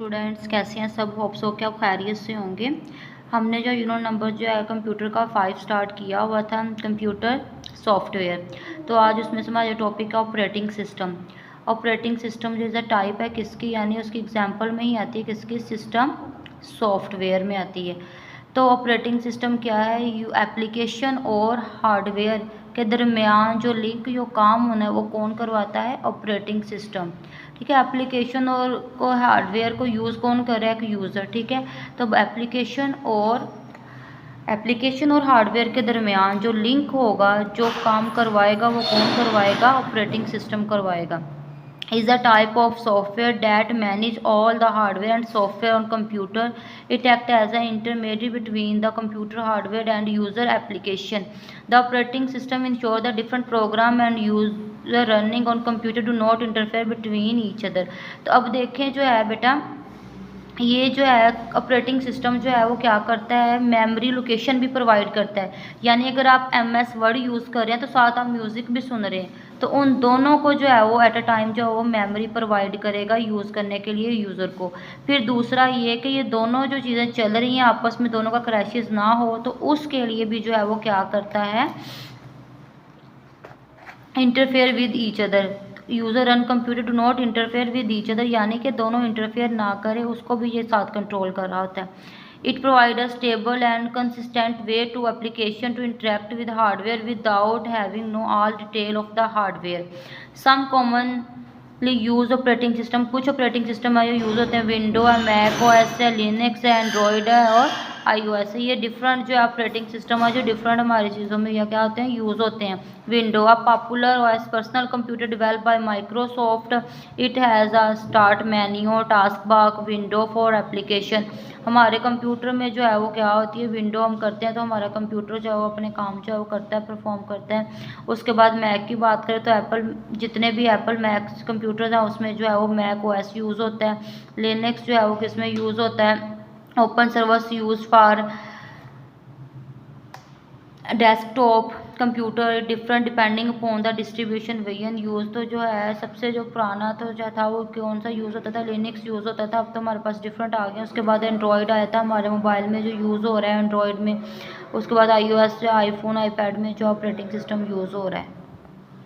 Students कैसे हैं सब। होप सो क्या खैरियत से होंगे। हमने जो यूनिट नंबर जो है कंप्यूटर का 5 स्टार्ट किया हुआ था, कंप्यूटर सॉफ्टवेयर। तो आज उसमें से हमारा टॉपिक है ऑपरेटिंग सिस्टम। ऑपरेटिंग सिस्टम जो है टाइप है किसकी, यानी उसकी एग्जांपल में ही आती है किसकी, सिस्टम सॉफ्टवेयर में आती है। तो ऑपरेटिंग सिस्टम क्या है, एप्लीकेशन और हार्डवेयर के दरमियान जो लिंक जो काम होना है वो कौन करवाता है, ऑपरेटिंग सिस्टम। ठीक है, एप्लीकेशन और को हार्डवेयर को यूज़ कौन कर रहा है, एक यूज़र। ठीक है, तो एप्लीकेशन और हार्डवेयर के दरमियान जो लिंक होगा, जो काम करवाएगा वो कौन करवाएगा, ऑपरेटिंग सिस्टम करवाएगा। is a type of software that manage all the hardware and software on computer. It acts as an intermediary between the computer hardware and user application. The operating system ensures the different program and user running on computer do not interfere between each other. तो अब देखें जो है बेटा, ये जो है operating system जो है वो क्या करता है, मेमोरी लोकेशन भी प्रोवाइड करता है। यानी अगर आप MS वर्ड यूज़ कर रहे हैं तो साथ आप म्यूज़िक भी सुन रहे हैं, तो उन दोनों को जो है वो एट अ टाइम जो है वो मेमोरी प्रोवाइड करेगा यूज़ करने के लिए यूज़र को। फिर दूसरा ये कि ये दोनों जो चीज़ें चल रही हैं आपस में दोनों का क्रैशेस ना हो, तो उसके लिए भी जो है वो क्या करता है, interfere with each other. User run computer do not interfere with each other, यानी कि दोनों इंटरफेयर ना करें, उसको भी ये साथ कंट्रोल कर रहा होता है। It provide a stable and consistent way to application to interact with hardware without having no all detail of the hardware. Some commonly use operating system, कुछ ऑपरेटिंग सिस्टम है जो यूज़ होते हैं, विंडो है, मैक OS है, Linux है, Android है और iOS है। ये डिफरेंट जो ऑपरेटिंग सिस्टम है जो डिफरेंट हमारी चीज़ों में या क्या होते हैं, यूज़ होते हैं। Window a popular OS personal computer developed by Microsoft. It has a start menu, task bar, window for application. हमारे कंप्यूटर में जो है वो क्या होती है, विंडो हम करते हैं तो हमारा कंप्यूटर जो है वो अपने काम जो है वो करता है, परफॉर्म करता है। उसके बाद मैक की बात करें तो एप्पल, जितने भी एप्पल मैक कंप्यूटर हैं उसमें जो है वो मैक OS यूज़ होता है। लिनक्स जो है वो किस में यूज़ होता है, open servers use for desktop computer, different depending upon the distribution variant use. तो जो है सबसे जो पुराना तो जो था वो कौन सा यूज़ होता था, लिनक्स यूज़ होता था। अब तो हमारे पास डिफरेंट आ गया। उसके बाद एंड्रॉयड आया था हमारे मोबाइल में जो यूज़ हो रहा है एंड्रॉयड में। उसके बाद iOS, आईफोन, आईपैड में जो ऑपरेटिंग सिस्टम यूज़ हो रहा है।